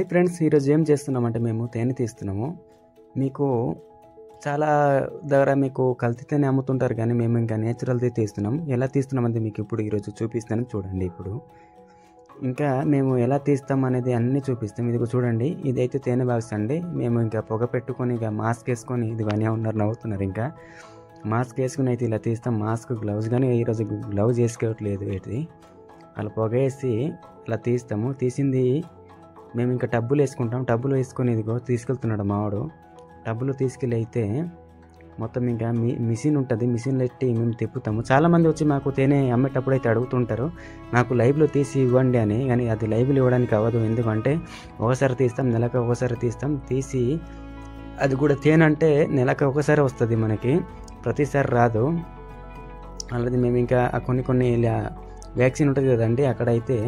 Hi friends, ఈరోజు ఏం చేస్తున్నామంటే మేము తేనె తీస్తున్నాము. మీకు చాలా దగ్గర మీకు కల్తీ తేనె అమ్ముతుంటారు, కానీ మేము ఇంకా నేచురల్ది తీస్తున్నాం. ఎలా తీస్తున్నామంటే మీకు ఇప్పుడు ఈరోజు చూపిస్తాను, చూడండి. ఇప్పుడు ఇంకా మేము ఎలా తీస్తాం అనేది అన్నీ చూపిస్తాం. ఇదిగో చూడండి, ఇదైతే తేనె బాక్స్ అండి. మేము ఇంకా పొగ పెట్టుకొని ఇక మాస్క్ వేసుకొని ఇదిగోనే ఉన్నారు, నవ్వుతున్నారు. ఇంకా మాస్క్ వేసుకుని అయితే ఇలా తీస్తాం. మాస్క్ గ్లౌజ్ కానీ ఈరోజు గ్లౌజ్ వేసుకోవట్లేదు. ఏంటి అలా పొగ వేసి ఇలా తీస్తాము. తీసింది మేము ఇంకా టబ్బులు వేసుకుంటాం. టబ్బులు వేసుకొని ఇదిగో తీసుకెళ్తున్నాడు మావాడు. టబ్బులు తీసుకెళ్ళి అయితే మొత్తం ఇంకా మిషన్ ఉంటుంది, మిషన్లో ఎట్టి మేము తిప్పుతాము. చాలామంది వచ్చి మాకు తేనె అమ్మేటప్పుడు అయితే అడుగుతుంటారు, నాకు లైవ్లో తీసి ఇవ్వండి అని. కానీ అది లైవ్లో ఇవ్వడానికి అవ్వదు. ఎందుకంటే ఒకసారి తీస్తాం, నెలకు ఒకసారి తీస్తాం. తీసి అది కూడా తేనె అంటే నెలకు ఒకసారి వస్తుంది, మనకి ప్రతిసారి రాదు. అలాగే మేము ఇంకా కొన్ని ఇలా వ్యాక్సిన్ ఉంటుంది కదండి, అక్కడైతే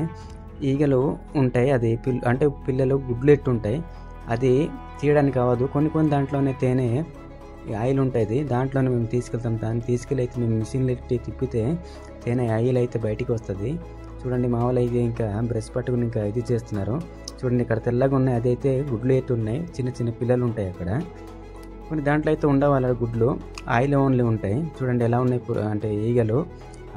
ఈగలు ఉంటాయి. అది అంటే పిల్లలు గుడ్లు ఎట్టుంటాయి, అది తీయడానికి అవ్వదు. కొన్ని దాంట్లోనే తేనె ఆయిల్ ఉంటుంది, దాంట్లోనే మేము తీసుకెళ్తాం. దాన్ని తీసుకెళ్ళి అయితే మేము మిషన్లు ఎట్టి తిప్పితే తేనె ఆయిల్ అయితే బయటికి వస్తుంది. చూడండి, మా వాళ్ళు అయితే ఇంకా బ్రష్ పట్టుకుని ఇంకా ఇది చేస్తున్నారు. చూడండి, ఇక్కడ తెల్లగా ఉన్నాయి, అదైతే గుడ్లు ఎట్టు ఉన్నాయి. చిన్న పిల్లలు ఉంటాయి అక్కడ. కొన్ని దాంట్లో అయితే ఉండవు అలా గుడ్లు, ఆయిల్ ఓన్లీ ఉంటాయి. చూడండి ఎలా ఉన్నాయి, అంటే ఈగలు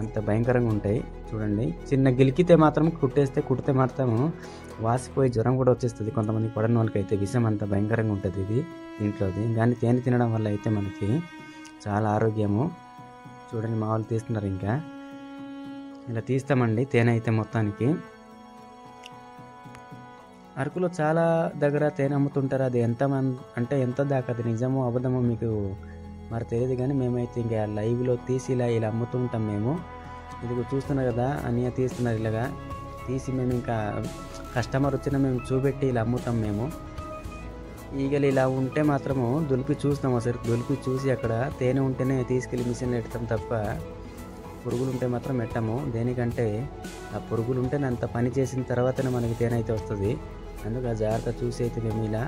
అంత భయంకరంగా ఉంటాయి. చూడండి, చిన్న గిలికితే మాత్రం కుడితే మాత్రం వాసిపోయి జ్వరం కూడా వచ్చేస్తుంది. కొంతమంది పడని వాళ్ళకి అయితే విషం అంత భయంకరంగా ఉంటుంది ఇది దీంట్లోది. కానీ తేనె తినడం వల్ల అయితే మనకి చాలా ఆరోగ్యము. చూడండి, మా వాళ్ళు తీస్తున్నారు. ఇంకా ఇలా తీస్తామండి తేనె అయితే మొత్తానికి. అరకులో చాలా దగ్గర తేనె అమ్ముతుంటారు. అది ఎంత దాకా అది నిజమో అబద్ధమో మీకు మరి తెలియదు, కానీ మేమైతే ఇంకా లైవ్లో తీసి ఇలా అమ్ముతూ ఉంటాం మేము. ఇది చూస్తున్నారు కదా, అన్నయ్య తీస్తున్నారు. ఇలాగా తీసి మేము ఇంకా కస్టమర్ వచ్చినా మేము చూపెట్టి ఇలా అమ్ముతాం మేము. ఈగలు ఇలా ఉంటే మాత్రము దులిపి చూస్తాం. ఒకసారి దులిపి చూసి అక్కడ తేనె ఉంటేనే తీసుకెళ్ళి మిషన్లో ఎడతాం తప్ప పురుగులు ఉంటే మాత్రం పెట్టాము. దేనికంటే ఆ పురుగులు ఉంటేనే అంత పని చేసిన తర్వాతనే మనకి తేనె అయితే వస్తుంది. అందుకు ఆ జాగ్రత్త చూసి అయితే మేము ఇలా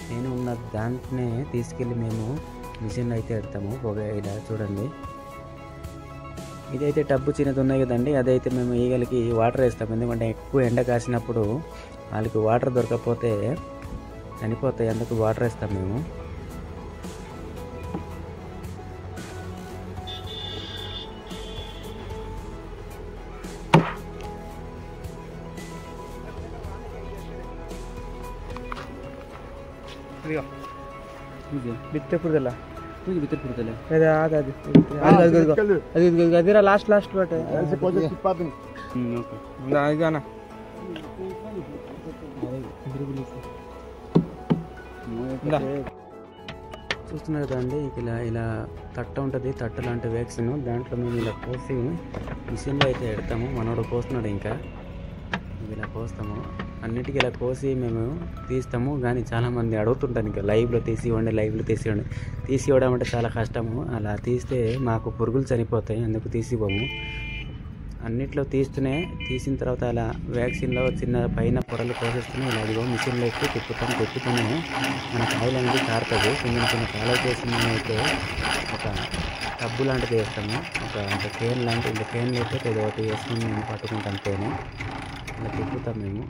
తేనె ఉన్న దాంట్నే తీసుకెళ్ళి మేము మిషన్లో అయితే ఎడతాము. పొగ ఇలా చూడండి, ఇదైతే టబ్బు చిన్నది ఉన్నాయి కదండి, అదైతే మేము ఈగలకి వాటర్ వేస్తాం. ఎందుకంటే ఎక్కువ ఎండ కాసినప్పుడు వాళ్ళకి వాటర్ దొరకకపోతే చనిపోతాయి, అందుకు వాటర్ వేస్తాం మేము. ಬಿತ್ತೆ ಪುರದಲ್ಲ ಬಿತ್ತರ್ ಬಿಡ್ತಲ್ಲ ಅದಿರ ಲಾಸ್ಟ್ ಬಟ್ ಇದಾನ చూస్తున్నారు కదండి, ఇలా తట్ట ఉంటుంది. తట్ట లాంటి వ్యాక్సిన్ దాంట్లో మేము ఇలా పోసి మిషన్లో అయితే ఎడతాము. మనోడు పోస్తున్నాడు, ఇంకా ఇలా పోస్తాము. అన్నిటికీ ఇలా కోసి మేము తీస్తాము. కానీ చాలామంది అడుగుతుంటారు, ఇంకా లైవ్లో తీసి ఇవ్వడం అంటే చాలా కష్టము. అలా తీస్తే మాకు పురుగులు చనిపోతాయి, అందుకు తీసివ్వము. అన్నిట్లో తీసిన తర్వాత అలా వ్యాక్సిన్లో చిన్న పైన పొరలు కోసేస్తూనే ఇలా ఇదిగో మిషన్లో ఎక్కి తిప్పుతూనే మనకు ఆయిల్ అనేది కారుతుంది. చిన్న కాలువ చేసి అయితే ఒక టబ్బు లాంటిది వేస్తాము. ఒక కేన్ లాంటి ఇంకా కేన్లు అయితే ఏదో ఒకటి వేసుకుని మేము పట్టుకుంటాం తేనె. ఇలా తిప్పుతాం మేము.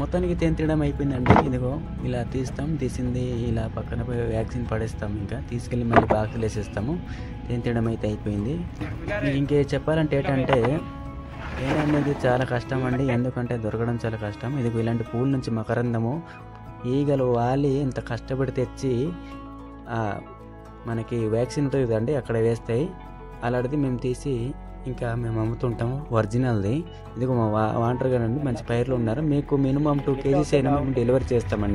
మొత్తానికి తేనె తినడం అయిపోయిందండి. ఇదిగో ఇలా తీసింది ఇలా పక్కన వ్యాక్సిన్ పడేస్తాం. ఇంకా తీసుకెళ్ళి మళ్ళీ బాక్సులు వేసేస్తాము. తేనె తినడం అయితే అయిపోయింది. ఇంకే చెప్పాలంటే ఏంటంటే తేనె అనేది చాలా కష్టం అండి, ఎందుకంటే దొరకడం చాలా కష్టం. ఇదిగో ఇలాంటి పూల నుంచి మకరందము ఈగలు వాలి ఇంత కష్టపడి తెచ్చి మనకి వ్యాక్సిన్ ఉంటుంది కదండి, అక్కడ వేస్తాయి. అలాంటిది మేము తీసి ఇంకా మేము అమ్ముతుంటాము ఒరిజినల్ది. ఇదిగో మా వాంటర్ గారు అండి, మంచి పైర్లు ఉన్నారు. మీకు మినిమం 2 kgs అయినా మేము డెలివరీ చేస్తామండి.